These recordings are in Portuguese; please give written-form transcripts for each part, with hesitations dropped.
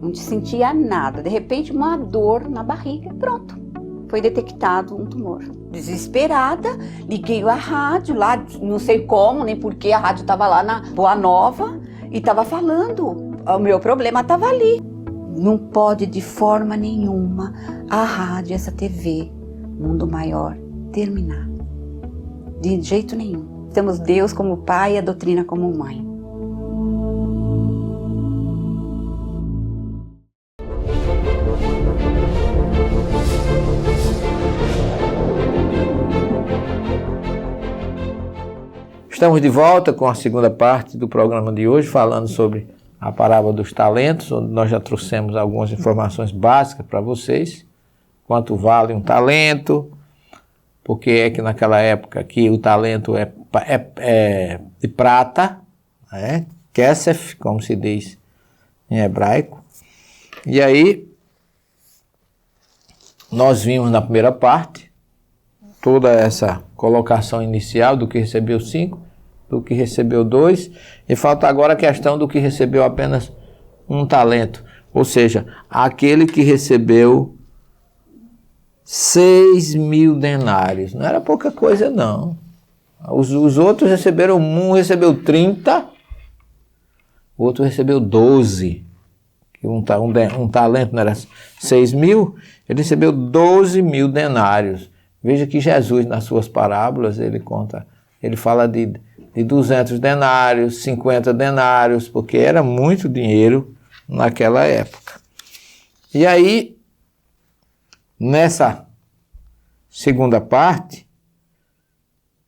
não sentia nada. De repente, uma dor na barriga, pronto. Foi detectado um tumor. Desesperada, liguei a rádio lá, não sei como, nem porquê, a rádio estava lá na Boa Nova e estava falando. O meu problema estava ali. Não pode de forma nenhuma a rádio, essa TV, Mundo Maior, terminar. De jeito nenhum. Temos Deus como pai e a doutrina como mãe. Estamos de volta com a segunda parte do programa de hoje, falando sobre a parábola dos talentos, onde nós já trouxemos algumas informações básicas para vocês. Quanto vale um talento, porque é que naquela época que o talento é de prata, kesef, como se diz em hebraico. E aí, nós vimos na primeira parte toda essa colocação inicial do que recebeu 5, do que recebeu 2, e falta agora a questão do que recebeu apenas um talento, ou seja, aquele que recebeu 6.000 denários, não era pouca coisa não. Os outros receberam, um recebeu 30, o outro recebeu 12, um talento não era 6.000, ele recebeu 12.000 denários. Veja que Jesus, nas suas parábolas, ele fala de 200 denários, 50 denários, porque era muito dinheiro naquela época. E aí, nessa segunda parte,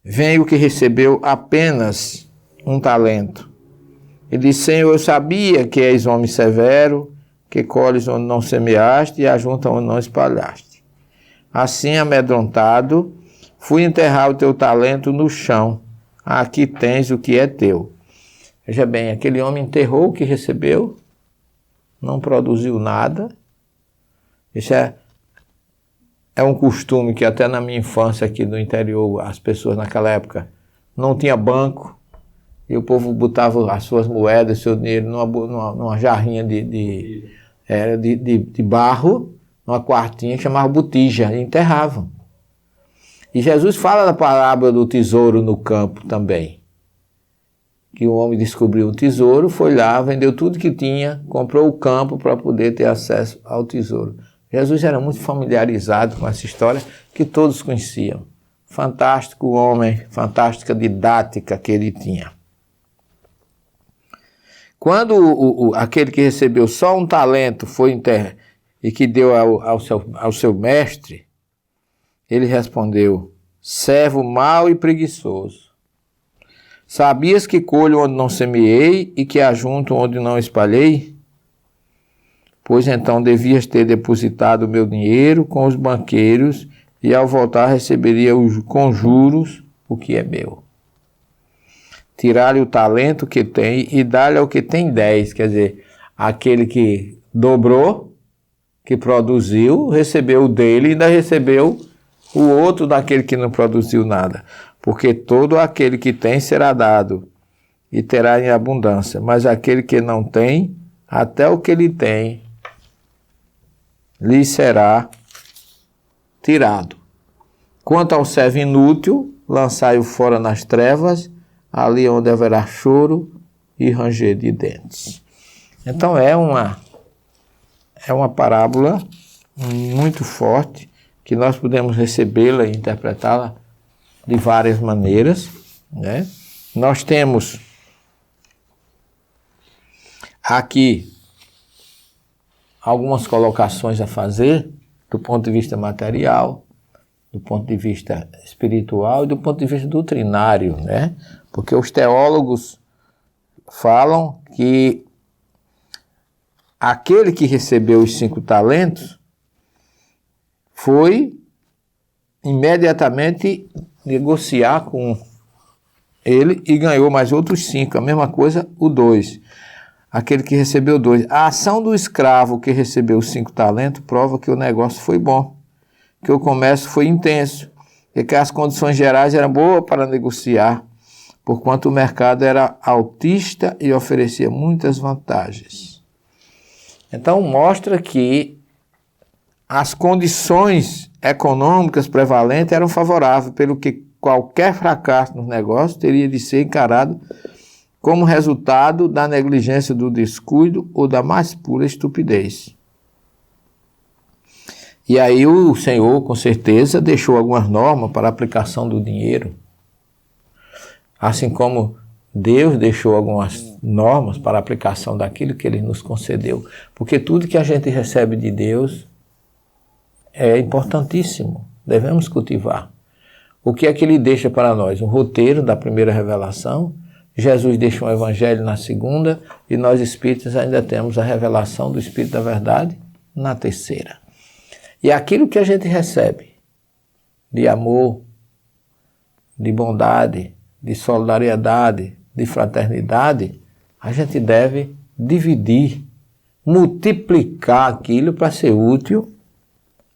vem o que recebeu apenas um talento. Ele diz: Senhor, eu sabia que és homem severo, que colhes onde não semeaste e ajunta onde não espalhaste. Assim, amedrontado, fui enterrar o teu talento no chão. Aqui tens o que é teu. Veja bem, aquele homem enterrou o que recebeu, não produziu nada. Isso é um costume que até na minha infância aqui no interior, as pessoas naquela época não tinha banco, e o povo botava as suas moedas, seu dinheiro numa jarrinha de barro, numa quartinha que chamava botija, e enterravam. E Jesus fala da parábola do tesouro no campo também. Que o homem descobriu um tesouro, foi lá, vendeu tudo que tinha, comprou o campo para poder ter acesso ao tesouro. Jesus era muito familiarizado com essa história que todos conheciam. Fantástico homem, fantástica didática que ele tinha. Quando aquele que recebeu só um talento foi enterrado e que deu ao seu mestre, ele respondeu: servo mau e preguiçoso. Sabias que colho onde não semeei e que ajunto onde não espalhei? Pois então devias ter depositado o meu dinheiro com os banqueiros e ao voltar receberia com juros o que é meu. Tirar-lhe o talento que tem e dar-lhe ao que tem 10. Quer dizer, aquele que dobrou, que produziu, recebeu o dele e ainda recebeu o outro daquele que não produziu nada. Porque todo aquele que tem será dado e terá em abundância, mas aquele que não tem, até o que ele tem, lhe será tirado. Quanto ao servo inútil, lançai-o fora nas trevas, ali onde haverá choro e ranger de dentes. Então é uma parábola muito forte, que nós podemos recebê-la e interpretá-la de várias maneiras, né? Nós temos aqui algumas colocações a fazer do ponto de vista material, do ponto de vista espiritual e do ponto de vista doutrinário, né? Porque os teólogos falam que aquele que recebeu os 5 talentos foi imediatamente negociar com ele e ganhou mais outros 5. A mesma coisa o 2. Aquele que recebeu 2. A ação do escravo que recebeu 5 talentos prova que o negócio foi bom, que o comércio foi intenso e que as condições gerais eram boas para negociar, porquanto o mercado era altista e oferecia muitas vantagens. Então mostra que as condições econômicas prevalentes eram favoráveis, pelo que qualquer fracasso nos negócios teria de ser encarado como resultado da negligência, do descuido ou da mais pura estupidez. E aí o Senhor, com certeza, deixou algumas normas para a aplicação do dinheiro. Assim como Deus deixou algumas normas para a aplicação daquilo que Ele nos concedeu. Porque tudo que a gente recebe de Deus é importantíssimo. Devemos cultivar. O que é que Ele deixa para nós? Um roteiro da primeira revelação. Jesus deixa um evangelho na segunda. E nós espíritas ainda temos a revelação do Espírito da Verdade na terceira. E aquilo que a gente recebe de amor, de bondade, de solidariedade, de fraternidade, a gente deve dividir, multiplicar aquilo para ser útil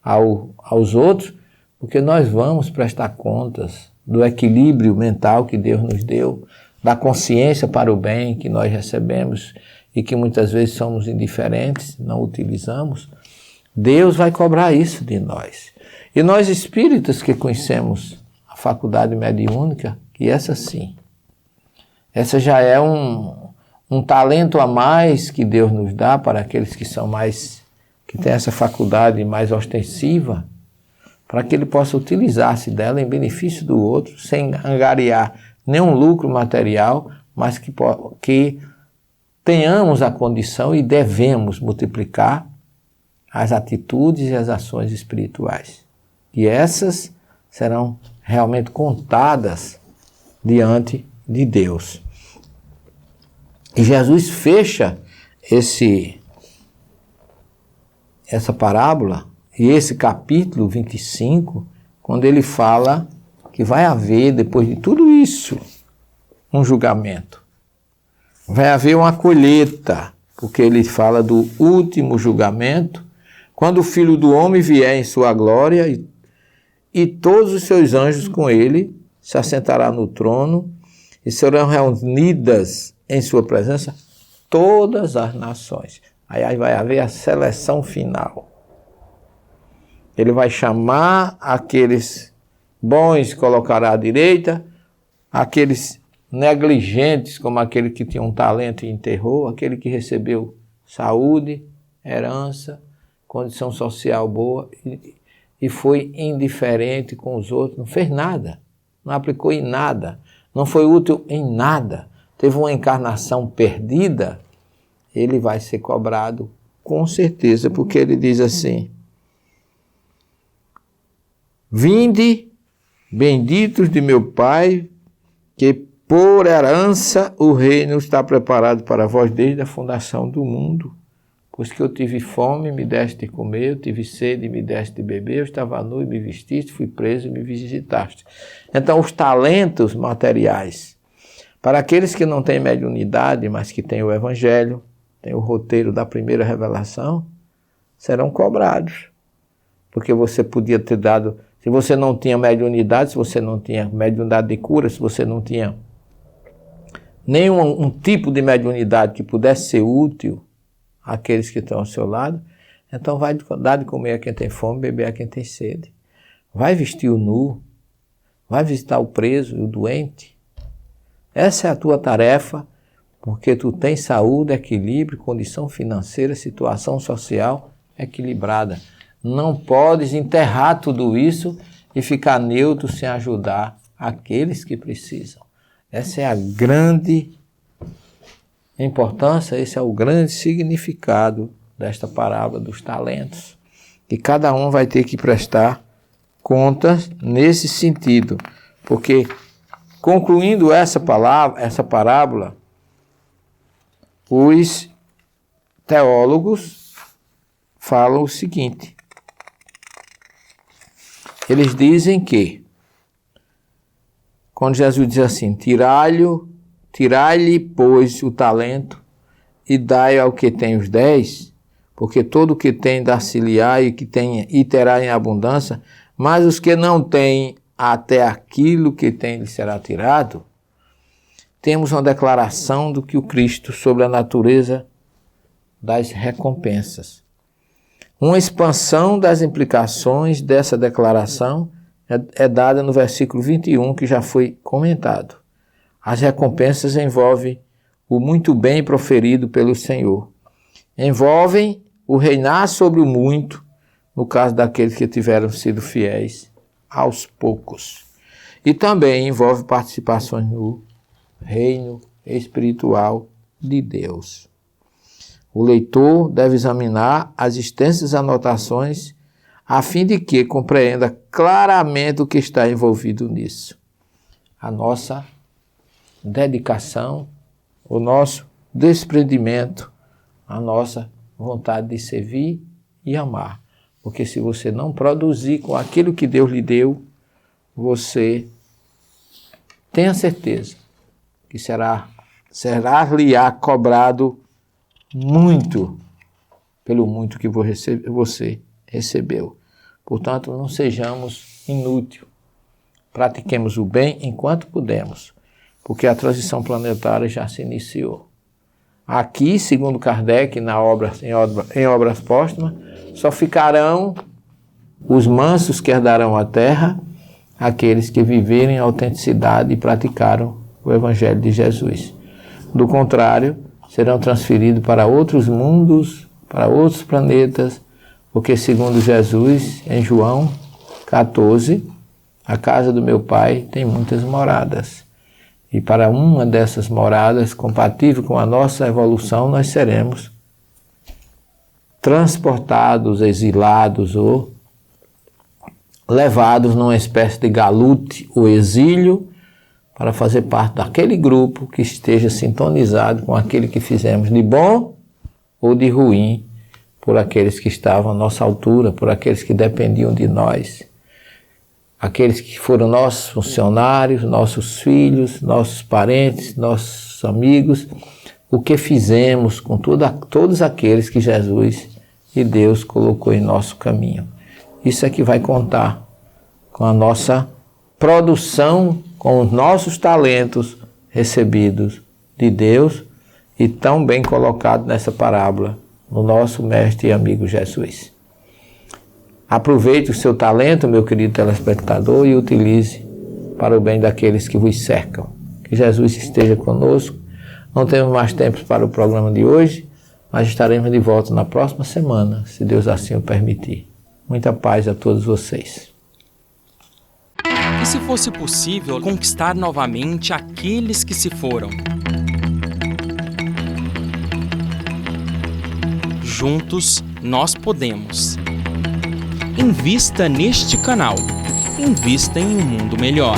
aos outros, porque nós vamos prestar contas do equilíbrio mental que Deus nos deu, da consciência para o bem que nós recebemos e que muitas vezes somos indiferentes, não utilizamos. Deus vai cobrar isso de nós. E nós espíritas que conhecemos a faculdade mediúnica, que essa sim, essa já é um talento a mais que Deus nos dá para aqueles que são mais, que têm essa faculdade mais ostensiva, para que ele possa utilizar-se dela em benefício do outro, sem angariar nenhum lucro material, mas que tenhamos a condição e devemos multiplicar as atitudes e as ações espirituais. E essas serão realmente contadas diante de Deus. E Jesus fecha essa parábola e esse capítulo 25, quando ele fala que vai haver, depois de tudo isso, um julgamento. Vai haver uma colheita, porque ele fala do último julgamento, quando o Filho do Homem vier em sua glória e todos os seus anjos com ele, se assentará no trono e serão reunidas em sua presença todas as nações. Aí vai haver a seleção final. Ele vai chamar aqueles bons, colocará à direita, aqueles negligentes, como aquele que tinha um talento e enterrou, aquele que recebeu saúde, herança, condição social boa e foi indiferente com os outros, não fez nada, não aplicou em nada, não foi útil em nada, teve uma encarnação perdida, ele vai ser cobrado com certeza, porque ele diz assim: vinde, benditos de meu Pai, que por herança o reino está preparado para vós desde a fundação do mundo. Pois que eu tive fome, me deste de comer, eu tive sede, me deste de beber, eu estava nu e me vestiste, fui preso e me visitaste. Então, os talentos materiais, para aqueles que não têm mediunidade, mas que têm o Evangelho, têm o roteiro da primeira revelação, serão cobrados. Porque você podia ter dado, se você não tinha mediunidade, se você não tinha mediunidade de cura, se você não tinha nenhum tipo de mediunidade que pudesse ser útil àqueles que estão ao seu lado, então vai dar de comer a quem tem fome, beber a quem tem sede. Vai vestir o nu, vai visitar o preso e o doente. Essa é a tua tarefa, porque tu tens saúde, equilíbrio, condição financeira, situação social equilibrada. Não podes enterrar tudo isso e ficar neutro sem ajudar aqueles que precisam. Essa é a grande importância, esse é o grande significado desta parábola dos talentos. E cada um vai ter que prestar contas nesse sentido. Porque, concluindo essa parábola, os teólogos falam o seguinte. Eles dizem que, quando Jesus diz assim, tirai-lhe, pois, o talento e dai ao que tem os 10, porque todo o que tem dar-se-lhe-á e terá em abundância, mas os que não têm, até aquilo que tem lhe será tirado. Temos uma declaração do que o Cristo, sobre a natureza das recompensas. Uma expansão das implicações dessa declaração é dada no versículo 21, que já foi comentado. As recompensas envolvem o muito bem proferido pelo Senhor. Envolvem o reinar sobre o muito, no caso daqueles que tiveram sido fiéis aos poucos. E também envolve participações no reino espiritual de Deus. O leitor deve examinar as extensas anotações a fim de que compreenda claramente o que está envolvido nisso. A nossa dedicação, o nosso desprendimento, a nossa vontade de servir e amar. Porque se você não produzir com aquilo que Deus lhe deu, você tenha certeza que será-lhe-á cobrado muito pelo muito que você recebeu. Portanto, não sejamos inúteis. Pratiquemos o bem enquanto pudermos, porque a transição planetária já se iniciou. Aqui, segundo Kardec, em obras póstumas, só ficarão os mansos que herdarão a terra, aqueles que viverem a autenticidade e praticaram o Evangelho de Jesus. Do contrário, serão transferidos para outros mundos, para outros planetas, porque segundo Jesus, em João 14, a casa do meu Pai tem muitas moradas. E para uma dessas moradas, compatível com a nossa evolução, nós seremos transportados, exilados ou levados numa espécie de galute ou exílio para fazer parte daquele grupo que esteja sintonizado com aquele que fizemos de bom ou de ruim por aqueles que estavam à nossa altura, por aqueles que dependiam de nós. Aqueles que foram nossos funcionários, nossos filhos, nossos parentes, nossos amigos, o que fizemos com todos aqueles que Jesus e Deus colocou em nosso caminho. Isso é que vai contar com a nossa produção, com os nossos talentos recebidos de Deus e tão bem colocado nessa parábola no nosso mestre e amigo Jesus. Aproveite o seu talento, meu querido telespectador, e utilize para o bem daqueles que vos cercam. Que Jesus esteja conosco. Não temos mais tempo para o programa de hoje, mas estaremos de volta na próxima semana, se Deus assim o permitir. Muita paz a todos vocês. E se fosse possível conquistar novamente aqueles que se foram? Juntos nós podemos. Invista neste canal. Invista em um mundo melhor.